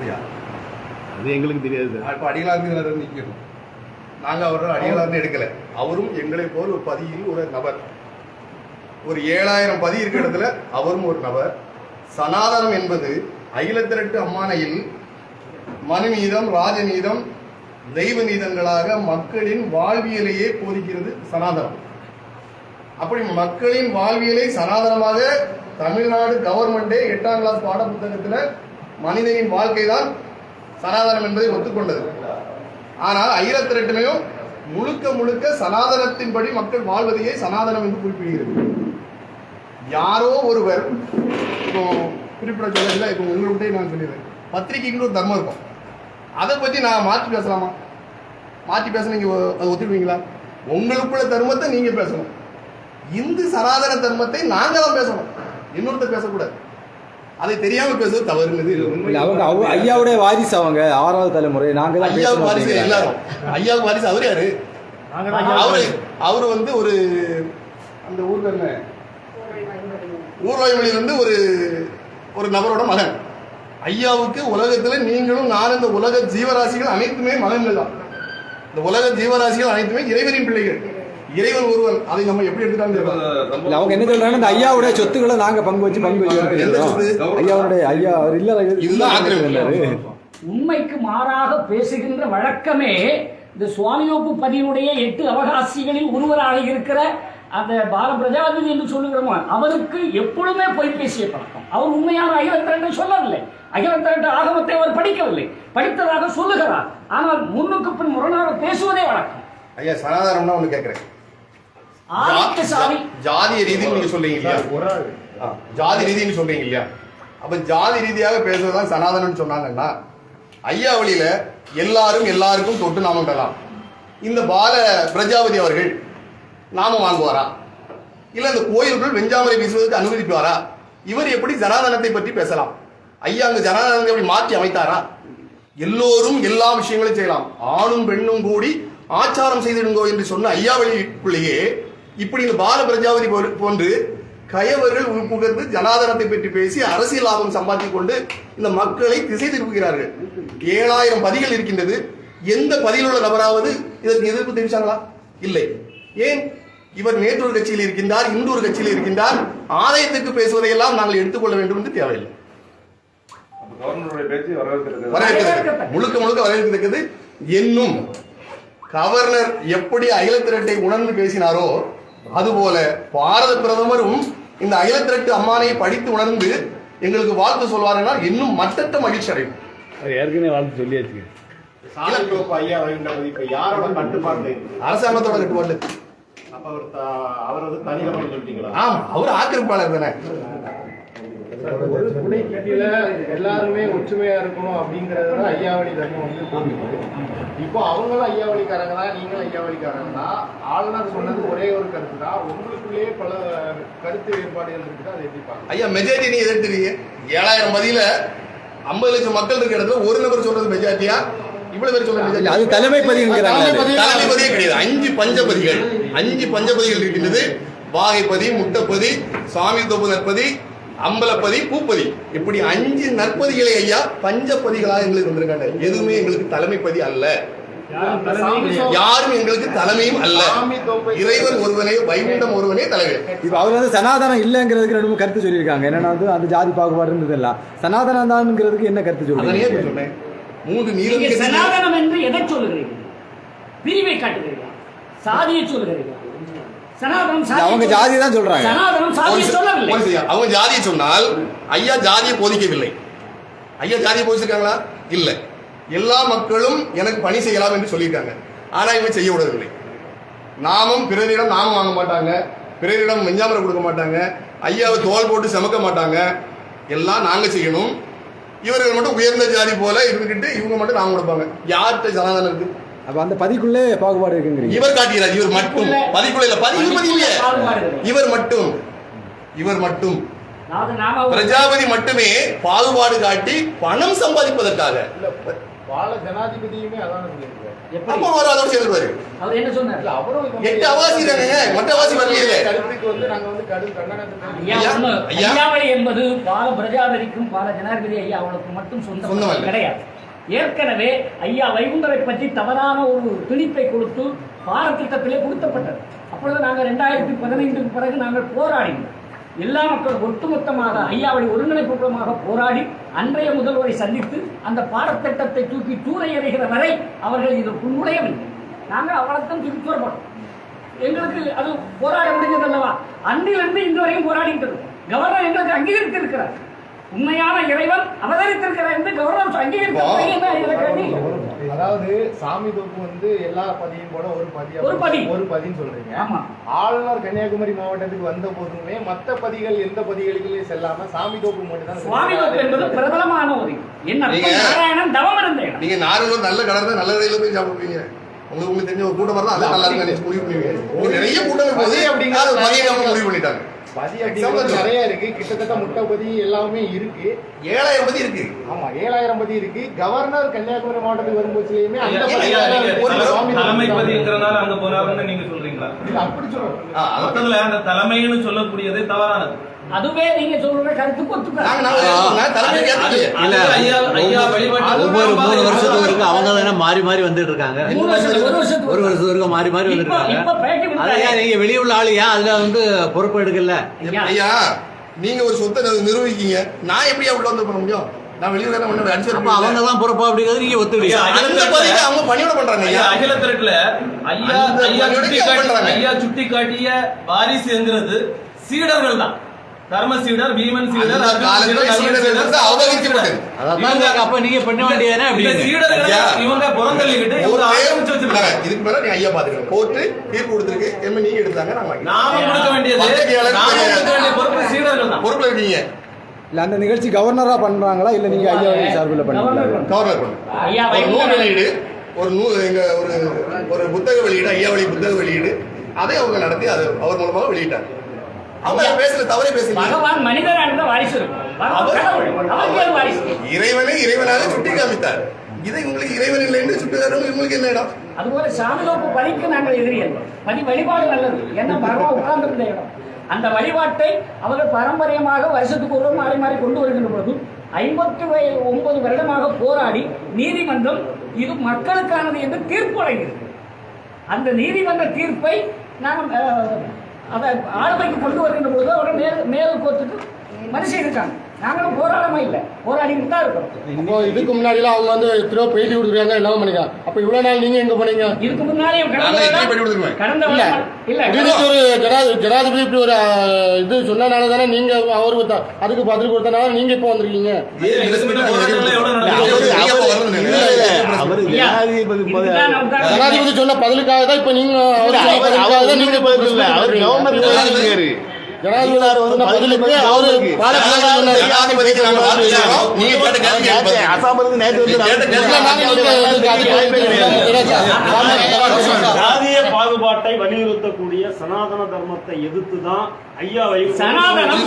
அப்படியா? அது எங்களுக்கு தெரியாது. இப்போ அடிகளாருக்கு நிற்கணும். நாங்கள் அவரோட அடிகளார்னு எடுக்கலை. அவரும் எங்களை போல் ஒரு பதியில் ஒரு நபர். ஒரு 7000 பதி இருக்கிற இடத்துல அவரும் ஒரு நபர். சனாதனம் என்பது அகிலத்திரட்டு அம்மானையில் மனுநீதம், ராஜநீதம், தெய்வ நீதங்களாக மக்களின் வாழ்வியலையே போதிக்கிறது சனாதனம். அப்படி மக்களின் வாழ்வியலை சனாதனமாக தமிழ்நாடு கவர்மெண்டே 8ஆம் கிளாஸ் பாட புத்தகத்தில் மனிதனின் வாழ்க்கை தான் சனாதனம் என்பதை ஒத்துக்கொண்டது. ஆனால் அகிலத்திரட்டுமையும் முழுக்க முழுக்க சனாதனத்தின்படி மக்கள் வாழ்வதையே சனாதனம் என்று குறிப்பிடுகிறது. யாரோ ஒருவர் இப்போ குறிப்பிட சொல்லல, இப்போ உங்கள்கிட்ட நான் சொல்லிடுறேன், பத்திரிகைக்கு ஒரு தர்மம் இருக்கும். அதை பற்றி நான் மாற்றி பேசலாமா? மாற்றி பேச நீங்கள் அதை ஒத்துக்குவீங்களா? உங்களுக்குள்ள தர்மத்தை நீங்கள் பேசணும். இந்து சனாதன தர்மத்தை நாங்கள் தான் பேசணும், இன்னொருத்தர் பேசக்கூடாது. அதை தெரியாமல் பேசுறது தவறுங்கிறது. அவங்க ஐயாவுடைய வாரிசு, அவங்க 6வது தலைமுறை. நாங்கள் ஐயாவுக்கு வாரிசு எல்லாரும். ஐயாவுக்கு வாரிசு அவர் யாரு? அவரு வந்து ஒரு அந்த ஊர்ல ஊர்வாய்மொழியில் வந்து ஒரு நபரோட மகன். ஐயாவுக்கு உலகத்தில் நீங்களும் நானும் இந்த உலக ஜீவராசிகள் அனைத்துமே மகன்கள் தான். இந்த உலக ஜீவராசிகள் அனைத்துமே இறைவனின் பிள்ளைகள். இறைவன் ஒருவன். அதை நம்ம எப்படி எடுத்துட்டாங்க? அவங்க என்ன சொல்றாங்க, இந்த ஐயாவுடைய சொத்துக்களை நாங்க பங்கு வச்சு ஐயா அவர் இல்ல, இதுதான் ஆக்கிரமிப்பு. உண்மைக்கு மாறாக பேசுகின்ற வழக்கமே இந்த சுவாமியோப்பு பதினுடைய 8 அவகாசிகளில் ஒருவராக இருக்கிற அந்த பால பிரஜாபதி என்று சொல்லுகிறோமோ அவருக்கு எப்பொழுதுமே பொய் பேசிய பழக்கம். அவர் உண்மையான அகிலத்திரண்டை சொல்லவில்லை. அகிலத்திரண்ட ஆகமத்தை அவர் படிக்கவில்லை, படித்ததாக சொல்லுகிறார். ஆனால் முன்னுக்கு பின் முரணாக பேசுவதே வழக்கம். ஐயா, சனாதனம்னா ஒண்ணு கேட்கிறேன். ஜாதிய ரீதின்னு நீங்க சொல்றீங்க இல்லையா? ஜாதி ரீதின்னு சொல்றீங்க இல்லையா? அப்ப ஜாதி ரீதியாக பேசுவதுதான் சனாதனம் சொன்னாங்கன்னா, ஐயா வழியில எல்லாரும் எல்லாருக்கும் தொட்டு நாமம் பெறலாம். இந்த பால பிரஜாபதி அவர்கள் நாமம் வாங்குவாரா? இல்ல இந்த கோயில்கள் வெஞ்சாமரை வீசுவதற்கு அனுமதிப்பாரா? இவர் எப்படி ஜனாதனத்தை பற்றி பேசலாம்? ஐயா அங்கு ஜனாதனத்தை எப்படி மாற்றி அமைத்தாரா? எல்லோரும் எல்லா விஷயங்களையும் செய்யலாம், ஆணும் பெண்ணும் கூடி ஆச்சாரம் செய்திடுங்கோ என்று சொன்ன ஐயா வழிக்குள்ளேயே இப்படி இந்த பால பிரஜாபதி போன்று கயவர்கள் உள்புகர்ந்து ஜனாதனத்தை பற்றி பேசி அரசியல் லாபம் சம்பாதித்துக் கொண்டு இந்த மக்களை திசை திருப்புகிறார்கள். 7000 பதிகள் இருக்கின்றது. எந்த பதில் உள்ள நபராவது இதற்கு எதிர்ப்பு தெரிவிச்சாங்களா? இல்லை. ஏன்? இவர் நேற்று ஒரு கட்சியில் இருக்கின்றார், இன்று ஒரு கட்சியில் இருக்கின்றார். ஆதாயத்துக்கு பேசுவதையெல்லாம் நாங்கள் எடுத்துக்கொள்ள வேண்டும் என்று தேவையில்லை. முழுக்க முழுக்க வரவேற்கிறது. என்னும் கவர்னர் எப்படி அகிலத்திரட்டை உணர்ந்து பேசினாரோ அதுபோல பாரத பிரதமரும் இந்த அகிலத்திரட்டு அம்மானையை படித்து உணர்ந்து எங்களுக்கு வாழ்த்து சொல்வார்கள். இன்னும் மட்டற்ற மகிழ்ச்சி அடையும். ஏற்கனவே வாழ்த்து சொல்லியாச்சு. அரசாங்கத்தோட கட்டுப்பாடு. அவர் வந்து தனிநபர் சொல்லிட்டீங்களா? ஆமா, அவர் ஆக்கிரமிப்பாளர் தானே. ஒரு துணை கீழ எல்லாருமே ஒற்றுமையா இருக்கணும் அப்படிங்கறத ஐயாவளி தர்மம் வந்து போகுது. இப்போ அவங்களும் ஐயாவளிக்காரங்க தான், நீங்களும் ஐயாவளிக்காரங்க தான். ஆளுநர் சொன்னது ஒரே ஒரு கருத்து தான். உங்களுக்குள்ளேயே பல கருத்து வேறுபாடுகள் இருக்குது. அதை எப்படி பார்க்க? ஐயா, மெஜாரிட்டி நீங்க எதிர்க்கிறீங்க. 7000 பதில 50 லட்சம் மக்கள் இருக்கிற இடத்துல ஒரு நபர் சொல்றது மெஜாரிட்டியா? இவ்வளவு பேர் சொல்றது அது தலைமை பதிங்கிறாங்க. தலைமை பதியே கிடையாது. 5 பஞ்சபதிகள், 5 பஞ்சபதிகள் இருக்கின்றது. வாகைப்பதி, முட்டப்பதி, சாமி தொப்பு நற்பதி, அம்பலப்பதி, பூப்பதி, இப்படி 5 நற்பதிகளை ஐயா பஞ்சபதிகளாக எங்களுக்கு வந்திருக்காங்க. எதுவுமே எங்களுக்கு தலைமைப்பதி அல்ல, யாரும் எங்களுக்கு தலைமையும் அல்ல. இறைவன் ஒருவனே, வைகுண்டம் ஒருவனே தலைவர். இப்ப அவர் வந்து சனாதனம் இல்லைங்கிறதுக்கு 2 கருத்து சொல்லியிருக்காங்க. என்னன்னா வந்து அந்த ஜாதி பாகுபாடு இருந்ததெல்லாம் சனாதனம் தான்ங்கிறதுக்கு என்ன கருத்து சொல்லுங்க? சொன்னேன் 3 நீதி. சனாதனம் என்று எதை சொல்லுகிறீர்கள்? பிரிவை காட்டுகிறீர்களா? சாதியை சொல்லுகிறீர்களா? அவங்க ஜாதி தான் சொல்றாங்க. அவங்க ஜாதியை சொன்னால் ஐயா ஜாதியை போதிக்கவில்லை. ஐயா ஜாதியை போதிச்சிருக்காங்களா? இல்ல. எல்லா மக்களும் எனக்கு பணி செய்யலாம் என்று சொல்லியிருக்காங்க. ஆனா இவங்க செய்ய விடவில்லை. நாமும் பிறரிடம் நாமம் வாங்க மாட்டாங்க, பிறரிடம் வெஞ்சாமரை கொடுக்க மாட்டாங்க, ஐயாவை தோல் போட்டு சமக்க மாட்டாங்க. எல்லாம் நாங்க செய்யணும். இவர்கள் மட்டும் உயர்ந்த ஜாதி போல இருந்துகிட்டு இவங்க மட்டும் நாம கொடுப்பாங்க. யார்கிட்ட சனாதனம் இருக்கு? அப்ப அந்த பதிக்குள்ளே பாகுபாடு இருக்குங்கிறீங்க. இவர் காட்டுகிறார். இவர் மட்டும் பதிக்குள்ள இல்ல, இவர் மட்டும் அதாவது நாம பிரஜாபதி மட்டுமே பாகுபாடு காட்டி பணம் சம்பாதிப்பதற்காக. இல்ல பால ஜனாதிபதியுமே அதான் சொல்லியிருக்காரு. எப்படி அப்ப அவர் அதோட சேர்ந்துருவாரு. அவர் என்ன சொன்னார்? இல்ல அவரும் 8 அவாசி தானே, மற்ற அவாசி வரலையே. கருத்துக்கு வந்து நாங்க வந்து கடும் கண்டனத்தை ஐயாவளி என்பது பால பிரஜாபதிக்கும் பால ஜனாதிபதி ஐயா அவளுக்கு மட்டும் சொந்தம் கிடையாது. ஏற்கனவே ஐயா வைகுண்டரை பற்றி தவறான ஒரு திணிப்பை கொடுத்து பாடத்திட்டத்திலே கொடுக்கப்பட்டது. அப்பொழுது நாங்கள் 2015 பிறகு நாங்கள் போராடினோம். எல்லா மக்களும் ஒட்டுமொத்தமாக ஐயாவளி ஒருங்கிணைப்பு மூலமாக போராடி அன்றைய முதல்வரை சந்தித்து அந்த பாடத்திட்டத்தை தூக்கி தூரை எறிகிற வரை அவர்கள் இதற்கு நுழையவில்லை. நாங்கள் அவளைத்தான் திருப்பி வரப்போம். எங்களுக்கு அது போராட முடிஞ்சது அல்லவா? அன்றிலிருந்து இன்று வரையும் போராடிட்டு இருக்கோம். கவர்னர் எங்களுக்கு அங்கீகரித்து இருக்கிறார். உண்மையான இறைவன் அவதரித்திருக்கிறார் என்று கவர்னர் அங்கீகரித்து. அதாவது சாமி தோப்பு வந்து எல்லா பதியும் போல ஒரு பதின்னு சொல்றீங்க. ஆமா. ஆளுநர் கன்னியாகுமரி மாவட்டத்துக்கு வந்த போதுமே மற்ற பதிகள் எந்த பதிகளுக்கும் செல்லாம சாமி தோப்பு மட்டும் தான். சுவாமி தோப்பு என்பது பிரபலமான ஒரு என்ன நாராயணன் தவம் இருந்தேன். நீங்க நாரூர் நல்ல கடை நல்ல கடையில போய் சாப்பிடுவீங்க. உங்களுக்கு தெரிஞ்ச ஒரு கூட்டம் வரலாம், அது நல்லா இருக்கு முடிவு பண்ணுவீங்க. நிறைய கூட்டம் போது அப்படிங்கிறது முடிவு பண்ணிட்டாங்க. பதி அப்படிங்கிறது நிறைய இருக்கு. கிட்டத்தட்ட முட்டை பதி எல்லாமே இருக்கு. 7000 பதி இருக்கு. ஆமா 7000 பதி இருக்கு. கவர்னர் கன்னியாகுமரி மாவட்டத்துக்கு வரும்போதுலயுமே அந்த தலைமை பதிங்கிறனால அங்க போனாருன்னு நீங்க சொல்றீங்களா? அப்படி சொல்றோம். மொத்தத்துல அந்த தலைமைன்னு சொல்லக்கூடியது தவறானது. அதுவே நீங்க சொல்ற கருத்துக்கு ஒத்துக்க. ஒவ்வொரு 3 வருஷத்துக்கு அவங்க தானே மாறி மாறி வந்துட்டு இருக்காங்க. ஒரு வருஷத்துக்கு மாறி மாறி வந்துட்டு இருக்காங்க. அதையா நீங்க வெளியே உள்ள ஆளு ஏன் அதுல வந்து பொறுப்பு எடுக்கல? ஐயா நீங்க ஒரு சொத்தை நிர்வகிக்கீங்க, நான் எப்படியா உள்ள வந்து பண்ண முடியும்? நான் வெளியூர் அவங்க தான் பொறுப்பா அப்படிங்கிறது நீங்க ஒத்துக்கிறீங்க. அவங்க பணியோட பண்றாங்க. அகில திரட்டுல ஐயா சுட்டி காட்டிய வாரிசுங்கிறது சீடர்கள் தான். தர்ம சீடர், பீமன் சீடர், அப்ப நீங்க பண்ண வேண்டியது இவங்க புறந்தள்ளிக்கிட்டு இதுக்கு மேல நீ ஐயா பாத்துக்கணும். கோர்ட்டு தீர்ப்பு கொடுத்திருக்கு, நீங்க எடுத்தாங்க நாம கொடுக்க வேண்டியது பொறுப்பு சீடர்கள் தான். பொறுப்புல இருக்கீங்க. இல்ல அந்த நிகழ்ச்சி கவர்னரா பண்றாங்களா இல்ல நீங்க ஐயா சார்பில் பண்ணுவீங்களா? கவர்னர் ஒரு நூல் வெளியீடு, ஒரு புத்தக வெளியீடு, ஐயாவளி புத்தக வெளியீடு, அதை அவங்க நடத்தி அது அவர் மூலமாக வெளியிட்டாங்க. அவங்க பேசுற தவறே பேசுங்க. பகவான் மனிதனாக வாரிசு இறைவனை இறைவனாக சுட்டி காமித்தார். இதை உங்களுக்கு இறைவன் இல்லை என்று சுட்டுக்காரங்க உங்களுக்கு என்ன இடம்? அதுபோல சாமிலோப்பு பதிக்கு நாங்கள் எதிரியல். பதி வழிபாடு நல்லது. ஏன்னா பகவான் உட்கார்ந்திருந்த இடம். அந்த வழிபாட்டை அவர்கள் பாரம்பரியமாக வருஷத்துக்கு ஒரு மாறி மாறி கொண்டு வருகின்ற பொழுது 59 வருடமாக போராடி நீதிமன்றம் இது மக்களுக்கானது என்று தீர்ப்பு வழங்கியிருக்கு. அந்த நீதிமன்ற தீர்ப்பை நாங்கள் அதை ஆளுமைக்கு கொண்டு வருகின்ற பொழுது அவர்கள் மேல் கோர்ட்டுக்கு மனு செய்திருக்காங்க. நாங்களும் போராடாம இல்லை, போராடிட்டு தான் இருக்கோம். இப்போ இதுக்கு முன்னாடிலாம் அவங்க வந்து எத்தனையோ பேட்டி கொடுக்குறாங்க, என்ன பண்ணீங்க? அப்ப இவ்வளவு நாள் நீங்க எங்க போனீங்க? இதுக்கு முன்னாடி கடந்த ஜனாதிபதி இப்படி ஒரு இது சொன்னனால தானே நீங்க அவருக்கு அதுக்கு பதில் கொடுத்தனால நீங்க இப்போ வந்திருக்கீங்க. ஜனாதிபதி சொன்ன பதிலுக்காக தான் இப்ப நீங்க ஜாதிய பாகுபாட்டை வலியுறுத்தக்கூடிய சனாதன தர்மத்தை எதிர்த்துதான் ஐயா சனாதனம்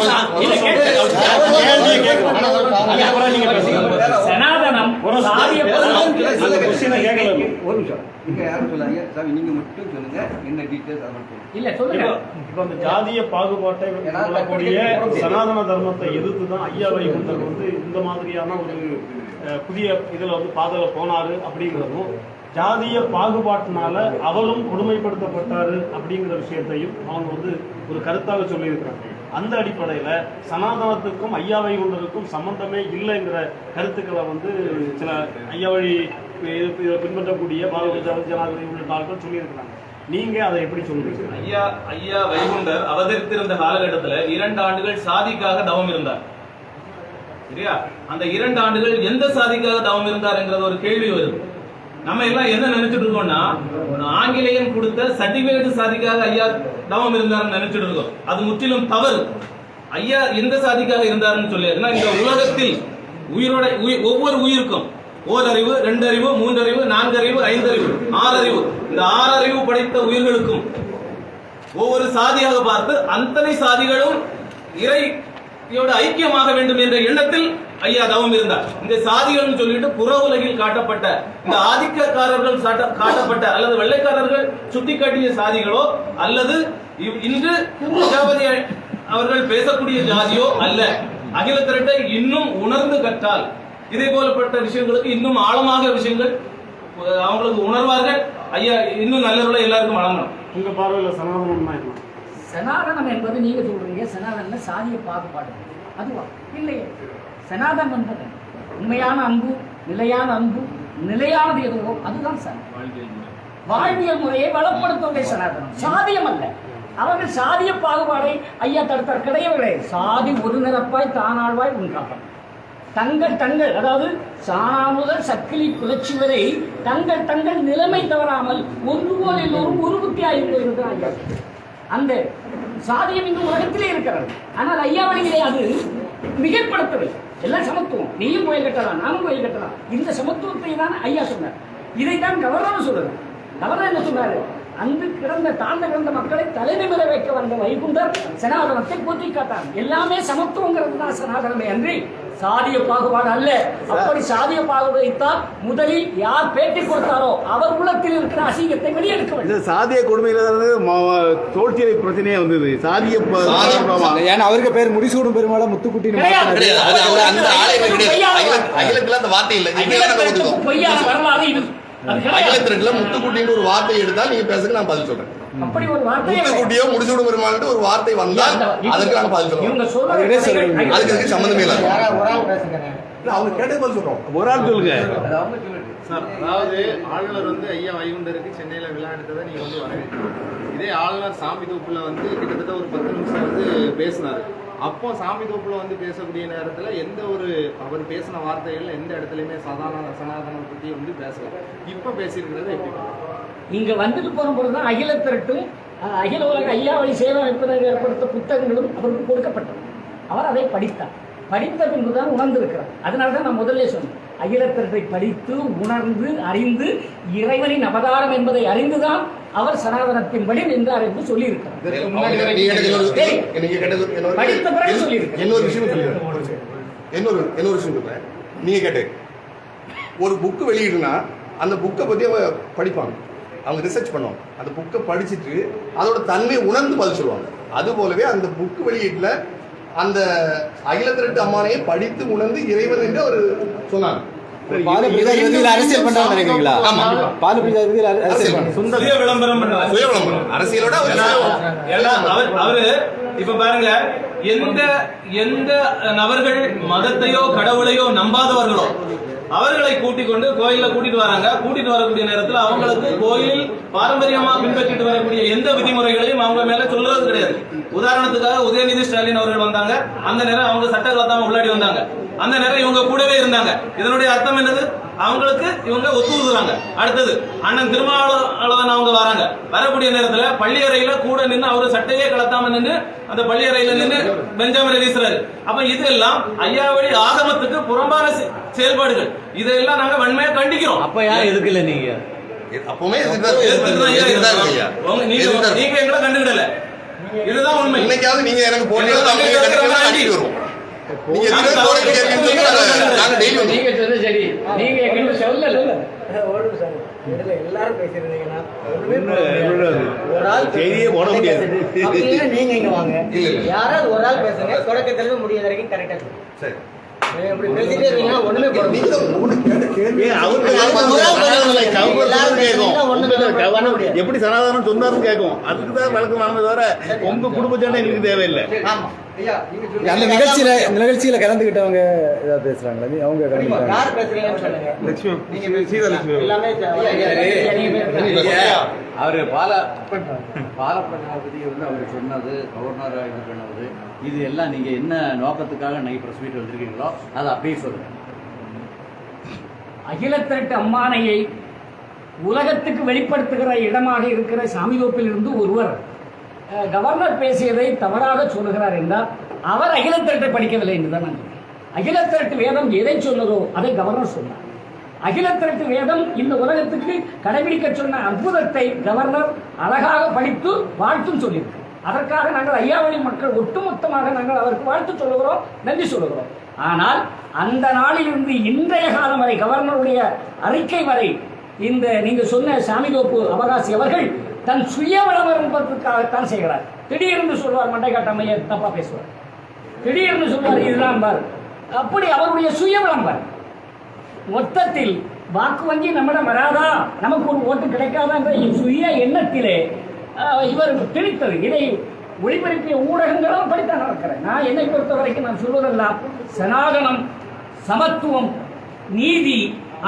ஜாதிய பாகுபாட்டை சொல்லக்கூடிய சனாதன தர்மத்தை எதிர்த்துதான் ஐயா வைகுண்டர் வந்து இந்த மாதிரியான ஒரு புதிய இதுல வந்து பாதையில போனாரு அப்படிங்கிறதும், ஜாதிய பாகுபாட்டினால அவரும் கொடுமைப்படுத்தப்பட்டாரு அப்படிங்கிற விஷயத்தையும் அவங்க வந்து ஒரு கருத்தாக சொல்லியிருக்கிறாங்க. அந்த அடிப்படையில சனாதனத்துக்கும் ஐயா வைகுண்டருக்கும் சம்பந்தமே இல்லைங்கிற கருத்துக்களை வந்து சில ஐயா வழி பின்பற்றக்கூடிய பாரத ஜனாதிபதி உள்ளிட்ட ஆட்கள் சொல்லியிருக்கிறாங்க. நீங்க அதை எப்படி சொல்றீங்க? ஐயா வைகுண்டர் அவதரித்திருந்த காலகட்டத்தில் 2 ஆண்டுகள் சாதிக்காக தவம் இருந்தார். சரியா? அந்த 2 ஆண்டுகள் எந்த சாதிக்காக தவம் இருந்தார் என்கிறது ஒரு கேள்வி வருது. நம்ம எல்லாம் என்ன நினைச்சிட்டு இருக்கோம்னா, ஆங்கிலேயன் கொடுத்த சர்டிபிகேட் சாதிக்காக ஐயா தவம் இருந்தாருன்னு நினைச்சிட்டு இருக்கோம். அது முற்றிலும் தவறு. ஐயா எந்த சாதிக்காக இருந்தாருன்னு சொல்லி இந்த உலகத்தில் உயிரோட ஒவ்வொரு உயிருக்கும் ஓரறிவு, 2 அறிவு, 3 அறிவு, 4 அறிவு, 5 அறிவு, 6 அறிவு, இந்த 6 அறிவு படைத்த உயிர்களுக்கும் ஒவ்வொரு சாதியாக பார்த்து அத்தனை சாதிகளும் இறை ஐக்கியமாக வேண்டும் என்ற எண்ணத்தில் ஐயா தவம் இருந்தார். இந்த சாதிகள் சொல்லிட்டு புற உலகில் காட்டப்பட்ட இந்த ஆதிக்கக்காரர்கள் காட்டப்பட்ட அல்லது வெள்ளைக்காரர்கள் சுட்டிக்காட்டிய சாதிகளோ அல்லது இன்று பிரஜாபதி அவர்கள் பேசக்கூடிய ஜாதியோ அல்ல. அகில திரட்டை இன்னும் உணர்ந்து கற்றால் இதே போலப்பட்ட விஷயங்களுக்கு இன்னும் ஆழமாக விஷயங்கள் அவங்களுக்கு உணர்வார்கள். ஐயா இன்னும் நல்லவர்களை எல்லாருக்கும் வழங்கணும். உங்க பார்வையில் சனாதனம்னா என்ன? சனாதனம் என்பது நீங்க சொல்றீங்க சனாதன சாதிய பாகுபாடு, அதுவா? இல்லையே. சனாதனம் என்பது உண்மையான அன்பு, நிலையான அன்பு, நிலையானது எதுவோ அதுதான் வாழ்வியல் முறையை வளப்படுத்துவதே சனாதனம், சாதியம் அல்ல. அவர்கள் சாதிய பாகுபாடை ஐயா தடுத்தார், கிடையவில்லை. சாதி ஒரு நிரப்பாய் தானாழ்வாய் உண்டாகும். தங்கள் அதாவது சாணா முதல் சக்கிலி புரட்சி வரை தங்கள் நிலைமை தவறாமல் ஒன்று போல் எல்லோரும் ஒரு புத்தியாகி போயிருக்கிறார் ஐயா. அந்த சாதியம் இந்த உலகத்திலே இருக்கிறது. ஆனால் ஐயா வழியிலே அது மிகைப்படுத்தவில்லை. எல்லாம் சமத்துவம், நீயும் கோயில் கட்டலாம் நானும் கோயில் கட்டலாம். இந்த சமத்துவத்தை தான் ஐயா சொன்னார். இதைத்தான் கவர்னர் சொல்றாரு. கவர்னர் என்ன சொன்னாரு? அங்கு தாழ்ந்த கிடந்த மக்களை தலைநிமிர வைக்க வந்த வைகுண்டர் சனாதனத்தை போற்றி காட்டார். எல்லாமே சமத்துவங்கிறது தான் சனாதனமே அன்றி சாதிய பாகுபாடு அல்ல. அப்படி சாதிய பாகுபாடுத்தான் முதலில் யார் பேட்டி கொடுத்தாரோ அவர் உள்ளத்தில் இருக்கிற அசிங்கத்தை வெளியெடுக்க வேண்டும். சாதிய கொடுமையில தோல்வியை பிரச்சனையே வந்தது. சாதிய ஏன்னா அவருக்கு பேர் முடிசூடும் பெருமாளா முத்துக்குட்டி பொய்யான வரலாறு இது. அகிலத்திற்குல முத்துக்குட்டின்னு ஒரு வார்த்தை எடுத்தால் நீங்க பேசுங்க, நான் பதில் சொல்றேன். அப்படி ஒரு வார்த்தை முத்துக்குட்டியோ முடிசூடு பெருமாள்னு ஒரு வார்த்தை வந்தால் அதுக்கு நாங்க பதில் சொல்றோம். அதுக்கு சம்பந்தமே இல்லை. அவங்க கேட்டது பதில் சொல்றோம். ஒரு ஆள் சொல்லுங்க சார். அதாவது ஆளுநர் வந்து ஐயா வைகுண்டருக்கு சென்னையில் விழா எடுத்ததை நீங்க வந்து வரவேற்கிறீங்க. இதே ஆளுநர் சாமி தோப்புல வந்து கிட்டத்தட்ட ஒரு 10 நிமிஷம் வந்து பேசினாரு. அப்போ சாமி தோப்புல வந்து பேசக்கூடிய நேரத்துல எந்த ஒரு அவர் பேசின வார்த்தைகள் எந்த இடத்துலயுமே சனாதனம் பத்தி வந்து பேசல. இப்ப பேசியிருக்கிறது எப்படி? இங்க வந்துட்டு போன பொழுதுதான் அகில திரட்டும் அகில உலக ஐயா வழி சேவை அமைப்பதாக ஏற்படுத்த புத்தகங்களும் அவருக்கு கொடுக்கப்பட்டது. அவர் அதை படித்தார். படித்த பின்புதான் உணர்ந்திருக்கிறார். அதனால்தான் நான் முதல்ல சொன்னேன், அகில திரட்டை படித்து உணர்ந்து அறிந்து இறைவனின் அவதாரம் என்பதை அறிந்துதான் அவர் சனாதனத்தின்படி நின்றார் என்று சொல்லியிருக்கிறார். படித்த பிறகு சொல்லியிருக்கிறார். இன்னொரு விஷயம் சொல்றேன். நீங்க கேட்டு ஒரு புக்கு வெளியிடுனா அந்த புக்கை பத்தி அவங்க படிப்பாங்க, அவங்க ரிசர்ச் பண்ணுவாங்க. அந்த புக்கை படிச்சுட்டு அதோட தன்மையை உணர்ந்து பதில் சொல்லுவாங்க. அது போலவே அந்த புக்கு வெளியீட்டுல அந்த அகில திரட்டு அம்மானையை படித்து உணர்ந்து இறைவன் என்று அவர் சொன்னாங்க. அரசியல் பண்றாங்க நினைக்கிறீங்களா? அரசியலோட அவரு இப்ப பாருங்க, எந்த நபர்கள் மதத்தையோ கடவுளையோ நம்பாதவர்களோ அவர்களை கூட்டிக் கொண்டு கோயில கூட்டிட்டு வராங்க. கூட்டிட்டு வரக்கூடிய நேரத்தில் அவங்களுக்கு கோயில் பாரம்பரியமா பின்பற்றிட்டு வரக்கூடிய எந்த விதிமுறைகளையும் அவங்க மேல சொல்றது கிடையாது. உதாரணத்துக்காக உதயநிதி ஸ்டாலின் அவர்கள் வந்தாங்க. அந்த நேரம் அவங்க சட்ட கலத்தாம உள்ளாடி வந்தாங்க. அந்த நேரம் இவங்க கூடவே இருந்தாங்க. இதனுடைய அர்த்தம் என்னது? அவங்களுக்கு இவங்க ஒத்துழைறாங்க. அடுத்தது அண்ணன் திருமாவளவன் அவங்க வராங்க. வரக்கூடிய நேரத்துல பள்ளியறையில கூட நின்று அவரு சட்டையே கலத்தாம நின்று அந்த பள்ளியறையில நின்று பெஞ்சாமரை வீசுறாரு. அப்ப இதெல்லாம் ஐயாவளி ஆகமத்துக்கு புறம்பான செயல்பாடுகள். இதெல்லாம் நாங்க வன்மையா கண்டிக்கிறோம். அப்ப யார் எதுக்குல நீங்க அப்பவுமே நீங்க எங்களை கண்டுகிடல. இதுதான் உண்மை. இன்னைக்காவது நீங்க எனக்கு போட்டு வரும். எல்லாரும் பேசிருந்தீங்கன்னா செய்தியே போட முடியாது. நீங்க இங்க வாங்க, யாராவது ஒரு ஆள் பேசுங்க. தொடக்கத்துல முடியாத வரைக்கும் கரெக்டா சரி. எப்படி சனாதனம் சொன்னாரும் கேட்கும். அதுக்குதான் வழக்கு வாங்க தவிர உங்க குடும்ப சண்டை எங்களுக்கு தேவையில்லை. அந்த நிகழ்ச்சியில கலந்துகிட்டவங்க ஏதாவது பேசுறாங்களா? அவங்க அவரு பாலப்பிரஜாபதி வந்து அவர் சொன்னது, கவர்னர் இது பண்ணது, இது எல்லாம் நீங்க என்ன நோக்கத்துக்காக இன்னைக்கு பிரஸ் மீட் வந்திருக்கீங்களோ அதை அப்படியே சொல்லுங்க. அகில திரட்டு அம்மானையை உலகத்துக்கு வெளிப்படுத்துகிற இடமாக இருக்கிற சாமிதோப்பில் இருந்து ஒருவர் கவர்னர் பேசியதை தவறாக சொல்லுகிறார் என்றால் அவர் அகில திரட்டை படிக்கவில்லை என்றுதான் நான் சொல்றேன். அகில திரட்டு வேதம் எதை சொன்னதோ அதை கவர்னர் சொன்னார். அகில திரட்டு வேதம் இந்த உலகத்துக்கு கடைபிடிக்க சொன்ன அற்புதத்தை கவர்னர் அழகாக படித்து வாழ்த்தும் சொல்லியிருக்கு. அதற்காக நாங்கள் ஐயாவளி மக்கள் ஒட்டுமொத்தமாக நாங்கள் அவருக்கு வாழ்த்து சொல்லுகிறோம், நன்றி சொல்லுகிறோம். ஆனால் அந்த நாளிலிருந்து இன்றைய காலம் வரை கவர்னருடைய அறிக்கை வரை இந்த நீங்க சொன்ன சாமிதோப்பு அவகாசி அவர்கள் தன் சுய விளம்பரத்துக்காகத்தான் செய்கிறார். திடீர்னு சொல்வார், மண்டை காட்டாமைய தப்பா பேசுவார், திடீர்னு சொல்வார் இதுதான் பார், அப்படி அவருடைய சுய விளம்பரம். மொத்தத்தில் வாக்கு வங்கி நம்மிடம் வராதா, நமக்கு ஒரு ஓட்டு கிடைக்காதா என்ற சுய எண்ணத்திலே இவர் திணித்தது. இதை ஒளிபரப்பிய ஊடகங்களும் படித்தான் நடக்கிறேன். நான் என்னை பொறுத்த வரைக்கும் நான் சொல்வதெல்லாம் சனாதனம், சமத்துவம், நீதி,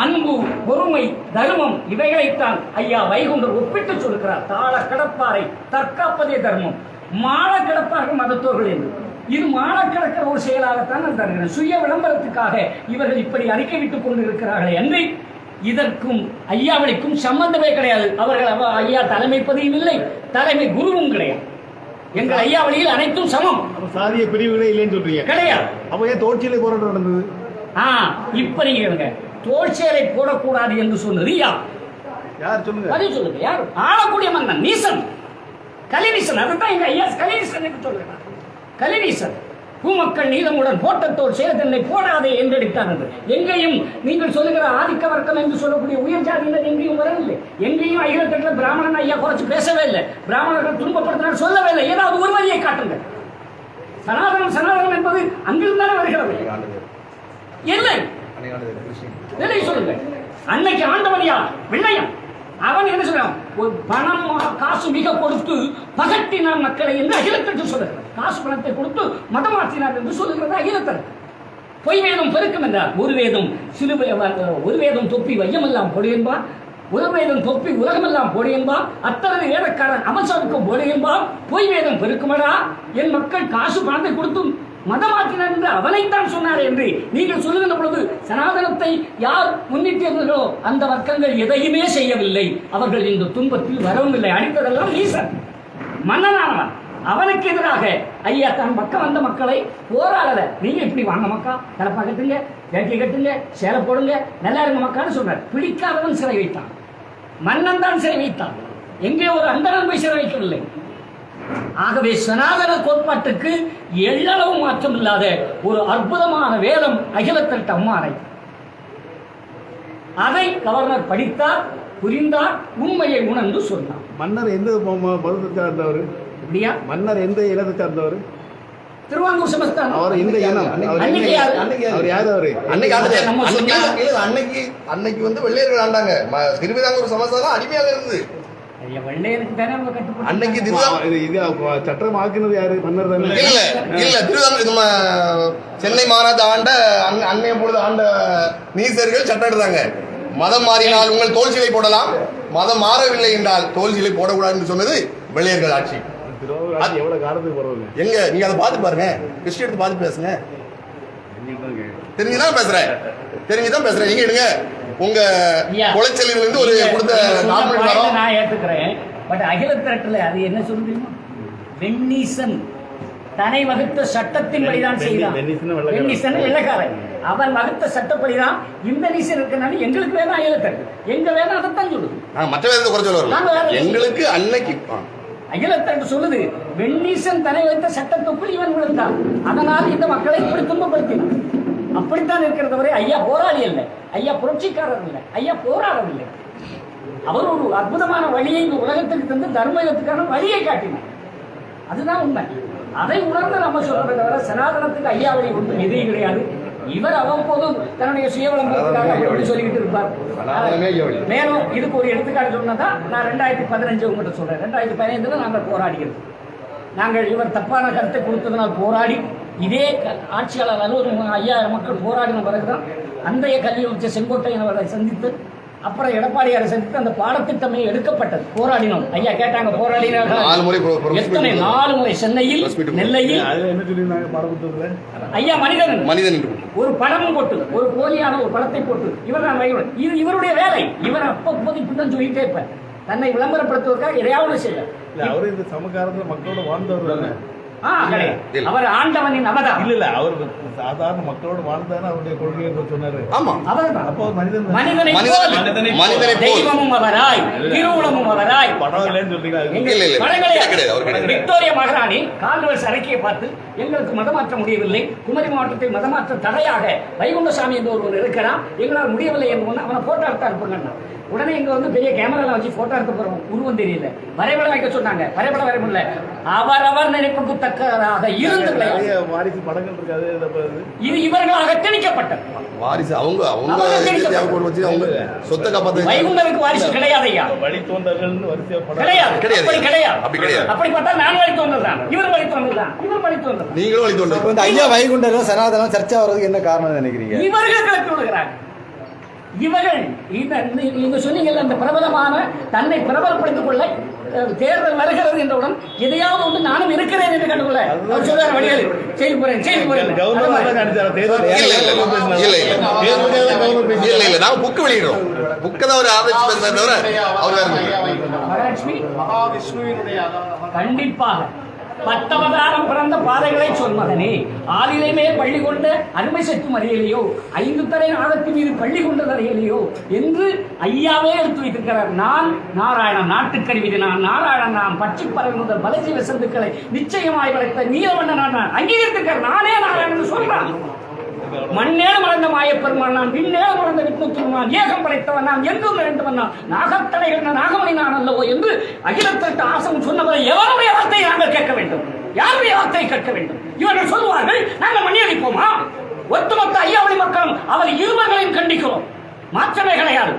அன்பு, பொறுமை, தர்மம் இவைகளைத்தான் ஐயா வைகுண்டர் ஒப்பிட்டு சொல்கிறார். தாள கடப்பாரை தற்காப்பதே தர்மம், மாள கிடப்பார்கள் மதத்தோர்கள் என்று. இது மாள கிடக்கிற ஒரு செயலாகத்தான் நான் தருகிறேன். சுய விளம்பரத்துக்காக இவர்கள் இப்படி அறிக்கை விட்டுக் கொண்டிருக்கிறார்கள் என்று இதற்கும் ஐயாவளிக்கும் சம்பந்தமே கிடையாது. அவர்கள் ஐயா தலைமை பதிவும் இல்லை, தலைமை குருவும் கிடையாது. எங்கள் ஐயாவளியில் அனைத்தும் சமம். சாதிய பிரிவுகளே இல்லைன்னு சொல்றீங்க? கிடையாது. அப்ப ஏன் தோல்சியிலே போராட்டம் நடந்தது? இப்ப நீங்க தோல்சியலை போடக்கூடாது என்று சொன்னது யார் சொல்லுங்க? பதில் சொல்லுங்க. யார்? ஆளக்கூடிய மன்னன் நீசன், கலிநீசன். அதுதான் எங்க ஐயா கலிநீசன் என்று சொல்லுகிறார். கலிநீசன் பூமக்கள் நீதமுடன் போட்டத்தோல் சேதனை போடாதே என்றெடுத்தான் என்று. எங்கேயும் நீங்கள் சொல்லுகிற ஆதிக்க வர்க்கம் என்று சொல்லக்கூடிய உயர் ஜாதியினர் எங்கேயும் வரவில்லை. எங்கேயும் அகிலத்தட்டில் பிராமணன் ஐயா குறைச்சு பேசவே இல்லை, பிராமணர்கள் துன்பப்படுத்தினார் சொல்லவே இல்லை. ஏதாவது ஒரு வரியை காட்டுங்கள். சனாதனம் சனாதனம் என்பது அங்கிருந்தானே வருகிறது. இல்லை இல்லை சொல்லுங்க. அன்னைக்கு ஆண்டவன் யார்? வெள்ளையன். அவன் என்ன சொல்றான்? ஒரு பணம் காசு மிக கொடுத்து பகட்டினார் மக்களை என்று அகிலத்தட்டு சொல்லுகிறார். காசு பணத்தை கொடுத்து மதம் மாற்றினார் என்று சொல்லுகிறது அகிலத்தட்டு. பொய் வேதம் பெருக்கும் என்றார். ஒரு வேதம் சிலுவை, ஒரு வேதம் தொப்பி வையமெல்லாம் பொடி என்பான், ஒரு வேதம் தொப்பி உலகமெல்லாம் பொடி என்பான், அத்தனை வேதக்காரன் அவசரக்கும் பொடி என்பான். பொய் வேதம் பெருக்குமடா, என் மக்கள் காசு பணத்தை கொடுத்து மதமாற்றினார் என்று அவனைத்தான் சொன்னார் என்று நீங்கள் சொல்லுகின்ற பொழுது சனாதனத்தை யார் முன்னிட்டிருந்தோ அந்த வர்க்கங்கள் எதையுமே செய்யவில்லை. அவர்கள் இந்த துன்பத்தில் வரவும் இல்லை. அடித்ததெல்லாம் ஈசன், மன்னனானவன். அவனுக்கு எதிராக ஐயா தன் பக்கம் வந்த மக்களை போராடல. நீங்க இப்படி வாங்க மக்கா, தலைப்பா கட்டுங்க, வேட்டி கட்டுங்க, சேலை போடுங்க, நல்லா இருங்க மக்கான்னு சொல்றார். பிடிக்காதவன் சிறை வைத்தான், மன்னன் தான் சிறை வைத்தான். எங்கே ஒரு அந்தரன் போய் சிறை வைக்கவில்லை. ஆகவே சனாதன கோட்பாட்டுக்கு எள்ளளவு மாற்றம் இல்லாத ஒரு அற்புதமான வேதம் அகிலத்தட்டு அம்மானை. அதை கவர்னர் படித்தார், புரிந்தார், உண்மையை உணர்ந்து சொன்னார். மன்னர் எந்த பருவத்தை சார்ந்தவர்? இப்படியா? மன்னர் எந்த இனத்தை சார்ந்தவர்? திருவாங்கூர் சமஸ்தானம். அவர் இந்த இனம். அவர் யார்? அவரு அன்னைக்கு வந்து வெள்ளையர்கள் ஆண்டாங்க. திருவிதாங்கூர் சமஸ்தானம் அடிமையாக இருந்தது. அன்னைக்கு சட்டம் ஆக்குனது யாரு? மன்னர் தானே? இல்ல திருவிதாங்கூர் சென்னை மாகாணத்தை ஆண்ட அன்னைய பொழுது ஆண்ட நீசர்கள் சட்டம் எடுத்தாங்க. மதம் மாறினால் உங்கள் தோல் சிலை போடலாம், மதம் மாறவில்லை என்றால் தோல் சிலை போடக்கூடாதுன்னு சொன்னது வெள்ளையர்கள் ஆட்சி. எவ்வளவு காலத்துக்கு போறவங்க? எங்க நீங்க அதை பார்த்து பாருங்க, கிறிஸ்டி எடுத்து பார்த்து பேசுங்க. தெரிஞ்சுதான் பேசுறேன், தெரிஞ்சுதான் பேசுறேன். நீங்க எடுங்க உங்க குலைச்சலில் இருந்து ஒரு கொடுத்த நான் ஏத்துக்கிறேன். பட் அகிலத்தட்டுல அது என்ன சொல்லுங்க, வெண்ணீசன் தன்னை வகுத்த சட்டத்தின்படிதான் செய்தான். வெண்ணீசன் வெள்ளக்காரன், அவன் வகுத்த சட்டப்படிதான் இந்த நீசன் இருக்கனால எங்களுக்கு வேணா அகிலத்தட்டு, எங்க வேணா அதைத்தான் சொல்லுது. மற்ற வேதத்தை குறை சொல்லுவாங்க. எங்களுக்கு அன்னைக்கு அகிலத்தட்டு சொல்லுது, வெண்ணீசன் தன்னை வைத்த சட்டத்துக்குள் இவன் விழுந்தான், அதனால் இந்த மக்களை இப்படி துன்பப்படுத்தினான். அப்படித்தான் இருக்கிறத வரை ஐயா போராளி இல்லை, ஐயா புரட்சிக்காரர் இல்லை, ஐயா போராடவில்லை. அவர் ஒரு அற்புதமான வழியை இந்த உலகத்துக்கு தந்து தர்மயுகத்துக்கான வழியை காட்டினார். அதுதான் உண்மை. அதை உணர்ந்து நம்ம சொல்றதை தவிர சனாதனத்துக்கு ஐயா வழி ஒன்றும் எதிரி கிடையாது. இவர் அவ்வப்போது தன்னுடைய சுய விளம்பரத்துக்காக அப்படி சொல்லிக்கிட்டு இருப்பார். மேலும் இதுக்கு ஒரு எடுத்துக்காட்டு சொன்னதான் நான் 2015 உங்கள்கிட்ட சொல்றேன். 2015 நாங்கள் போராடிக்கிறோம். நாங்கள் இவர் தப்பான கருத்தை கொடுத்ததனால் போராடி இதே ஆட்சியாளர் 50,000 மக்கள் போராடின பிறகுதான் அன்றைய கல்வி அமைச்சர் செங்கோட்டையன் அவரை சந்தித்து அப்புறம் எடப்பாடியாரை சந்தித்து அந்த பாடத்திட்டமே எடுக்கப்பட்டது. போராடினோம். ஐயா கேட்டாங்க போராடினார்கள் எத்தனை? 4 முறை சென்னையில், நெல்லையில். ஐயா மனிதன் ஒரு படமும் போட்டு, ஒரு போலியான ஒரு படத்தை போட்டு இவர் தான் இது இவருடைய வேலை. இவர் அப்போது இப்படிதான் சொல்லிட்டே இருப்பார். தன்னை விளம்பரப்படுத்துவதற்காக எதையாவது செய்யல. அவரு இந்த சமகாலத்துல மக்களோட வாழ்ந்தவர் தானே. இல்ல. அவர் ஆண்டவனின் அவதாரம். இல்ல அவர் சாதாரண மக்களோடு வாழ்ந்தானே அவருடைய கொள்கையை சொன்னாரு. ஆமா, அவர்தான் அப்போ மனிதன் மனிதனை மனிதனை போல் தெய்வமும் அவராய் திருவுளமும் அவராய். படம் இல்லைன்னு சொல்றீங்க. இல்ல, இல்ல. கிடையாது, அவர் கிடையாது. விக்டோரியா மகாராணி கால்வெல்ஸ் அறிக்கையை பார்த்து எங்களுக்கு மதமாற்ற முடியவில்லை, குமரி மாவட்டத்தில் மதமாற்ற தடையாக வைகுண்டசாமி என்று ஒருவர் இருக்கிறான், எங்களால் முடியவில்லை என்று அவனை போட்டோ எடுத்து அனுப்புங்க. உடனே இங்க வந்து பெரிய கேமரால வச்சு போட்டோ எடுக்க போறோம், உருவம் தெரியல, வரைபடம் வைக்க சொன்னாங்க, வரைபடம் வரைய முடியல. அவரவர் நினைப்புக்கு தக்கதாக இருந்து வாரிசு படங்கள் இருக்காது. இது இவர்களாக திணிக்கப்பட்டது. வாரிசு அவங்க வச்சு அவங்க சொத்தை காப்பாற்ற வைகுண்டருக்கு வாரிசு கிடையாதையா, வழி தோன்றர்கள்னு வரிசையா படம் கிடையாது. அப்படி கிடையாது. அப்படி கிடையாது. அப்படி பார்த்தா நான் வழி தோன்றதான், இவர் வழி தோன்றதான், இவர் வழி தோன்றதான். நீங்களும் வழி தோன்ற ஐயா வைகுண்டரும் சனாதனம் சர்ச்சா வர்றதுக்கு என்ன காரணம் நினைக்கிறீங்க? இவர்கள் கிளப்பி விடுகிறாங்க. இவர்கள் நீங்க சொன்னீங்கல்ல, அந்த பிரபலமான தன்னை பிரபலப்படுத்திக் கொள்ள தேர்தல் வருகிறது என்றவுடன் எதையாவது ஒன்று நானும் இருக்கிறேன் என்று கண்டுகொள்ள அவர் சொல்றாரு, வழிகள் செய்து போறேன் செய்து போறேன். இல்ல, நாங்க புக்கு வெளியிடுறோம். புக்கை தான் ஒரு ஆராய்ச்சி பேசுறத தவிர அவர் மகாலட்சுமி மகாவிஷ்ணுவினுடைய கண்டிப்பாக பத்தவதாரம் பிறந்த பாதைகளை சொல் மகனே, ஆதிலை மேல் பள்ளி கொண்ட அருமை சற்றும் அறியலையோ, 5 தலை நாதத்தின் மீது பள்ளி கொண்டது அறியலையோ என்று ஐயாவே எடுத்து வைத்திருக்கிறார். நான் நாராயணன், நாட்டுக்கருவிது நான் நாராயணன், நாம் பட்சி பறவை முதல் பலஜீவ சந்துக்களை நிச்சயமாய் வளைத்த நீலவண்ண நான் அங்கீகரித்திருக்கிறார். நானே நாராயணன் சொல்றான். மண்ணேல மறந்த மாயப்பெருமான் நான், விண்ணேல மறந்த விஷ்ணுத்துவன் நான், ஏகம் படைத்தவன் நான், எங்கும் இருந்தவன் நான், நாகத்தடைகள் நாகமணி நான் அல்லவோ என்று அகிலத்திற்கு ஆசம் சொன்னவரை எவருடைய வார்த்தையை நாங்கள் கேட்க வேண்டும்? யாருடைய வார்த்தையை கேட்க வேண்டும்? இவர்கள் சொல்வார்கள் நாங்கள் மண்ணியடிப்போமா? ஒட்டுமொத்த ஐயாவளி மக்களும் அவர் இருவர்களையும் கண்டிக்கிறோம். மாற்றமே கிடையாது.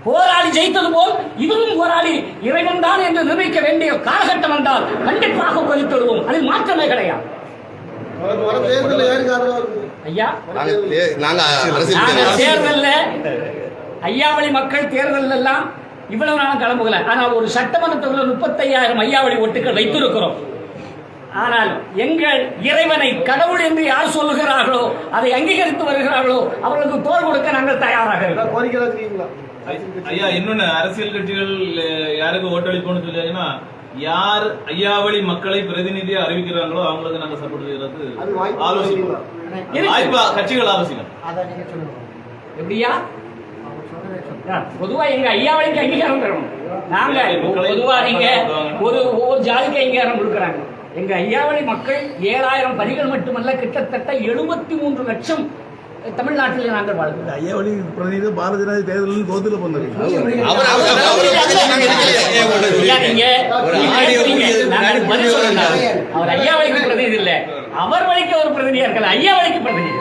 போராளி ஜெயித்தது போல் இதுவும் போராளி இறைவன் தான் என்று நிரூபிக்க வேண்டிய காலகட்டம் என்றால் கண்டிப்பாக கொதித்தொழுவோம். அதில் மாற்றமே கிடையாது. ஐயா, தேர்தல்ல ஐயாவளி மக்கள் தேர்தல் எல்லாம் இவ்வளவு நாளும் கிளம்புகல. ஆனால் ஒரு சட்டமன்றத்தில் 35,000 ஐயாவளி ஓட்டுகள் வைத்திருக்கிறோம். ஆனால் எங்கள் இறைவனை கடவுள் என்று யார் சொல்லுகிறார்களோ, அதை அங்கீகரித்து வருகிறார்களோ அவர்களுக்கு தோள் கொடுக்க நாங்கள் தயாராக இருக்கிறோம். ஐயா, இன்னொன்னு அரசியல் கட்சிகள் யாருக்கு ஓட்டளிப்போம்னு சொல்லியாங்கன்னா, யார் ஐயாவளி மக்களை பிரதிநிதியா அறிவிக்கிறாங்களோ அவங்களுக்கு நாங்க சப்போர்ட் செய்யறது ஆலோசிக்கிறோம். வாய்ப்பா கட்சிகள் ஆலோசிக்கணும். எப்படியா பொதுவா எங்க ஐயாவளிக்கு அங்கீகாரம் தரணும். நாங்க பொதுவா நீங்க ஒவ்வொரு ஜாதிக்கு அங்கீகாரம் கொடுக்குறாங்க. எங்க ஐயாவளி மக்கள் 7,000 பதிகள் மட்டுமல்ல, கிட்டத்தட்ட 73 லட்சம் தமிழ்நாட்டில் நாங்கள் வாழ்கிறோம். ஐயாவளி பிரதிநிதி பாரதிய ஜனதா தேர்தலில் தோத்துல போனது. அவர் ஐயாவளிக்கு பிரதிநிதி இல்ல, அவர் வழிக்கு ஒரு பிரதிநிதியா இருக்கல, ஐயாவளிக்கு பிரதிநிதி.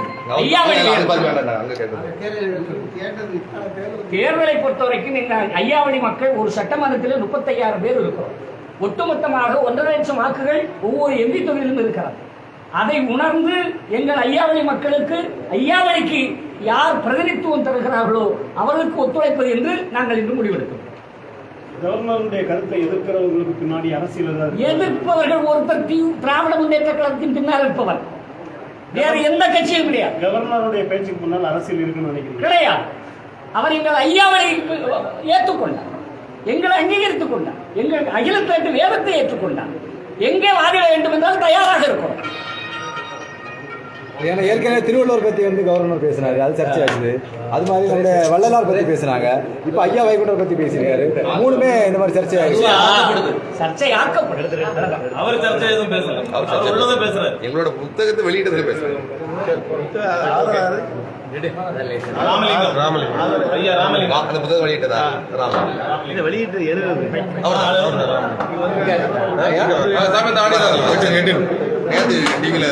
தேர்தலை பொறுத்தவரைக்கும் எங்க ஐயாவளி மக்கள் ஒரு சட்டமன்றத்தில் 35,000 பேர் இருக்கிறோம். ஒட்டுமொத்தமாக 1.5 லட்சம் வாக்குகள் ஒவ்வொரு எம்பி தொகுதியிலும் இருக்கிறார். அதை உணர்ந்து எங்கள் ஐயாவளி மக்களுக்கு ஐயாவளிக்கு யார் பிரதிநிதித்துவம் தருகிறார்களோ அவர்களுக்கு ஒத்துழைப்பது என்று நாங்கள் இன்று முடிவெடுத்தோம். கவர்னருடைய கருத்தை எதிர்க்கிறவர்களுக்கு பின்னாடி அரசியல் எதிர்ப்பவர்கள் ஒருத்தர் திராவிட முன்னேற்ற கழகத்தின் பின்னால் இருப்பவர், வேறு எந்த கட்சியும் கிடையாது. கவர்னருடைய பேச்சுக்கு முன்னால் அரசியல் இருக்குன்னு நினைக்கிறீங்க? கிடையாது. அவர் எங்கள் ஐயாவளை ஏற்றுக்கொண்டார், எங்களை அங்கீகரித்துக் கொண்டார், எங்கள் அகிலத்தை வேதத்தை ஏற்றுக்கொண்டார். எங்கே வாதிட வேண்டும் என்றால் தயாராக இருக்கிறோம். ஏன்னா ஏற்கனவே திருவள்ளுவர் பத்தி கவர்னர் பேசினாரு, அது சர்ச்சையாச்சு. அது மாதிரி நம்முடைய வள்ளலார் பத்தி பேசினாங்க, இப்ப ஐயா வைகுண்டர் பத்தி பேசியிருக்காரு. மூணுமே இந்த மாதிரி சர்ச்சையாச்சு. சர்ச்சையாக்கப்படுது. அவர் சர்ச்சை எதுவும் பேசல, அவர் உள்ளதை பேசுறாரு. எங்களோட புத்தகத்தை வெளியிட்டதுல பேசுறாரு. ராமலிங்கம் ஐயா, ராமலிங்கம் அந்த புத்தகம் வெளியிட்டதா? ராமலிங்கம் வெளியிட்டு நேற்று டிவியில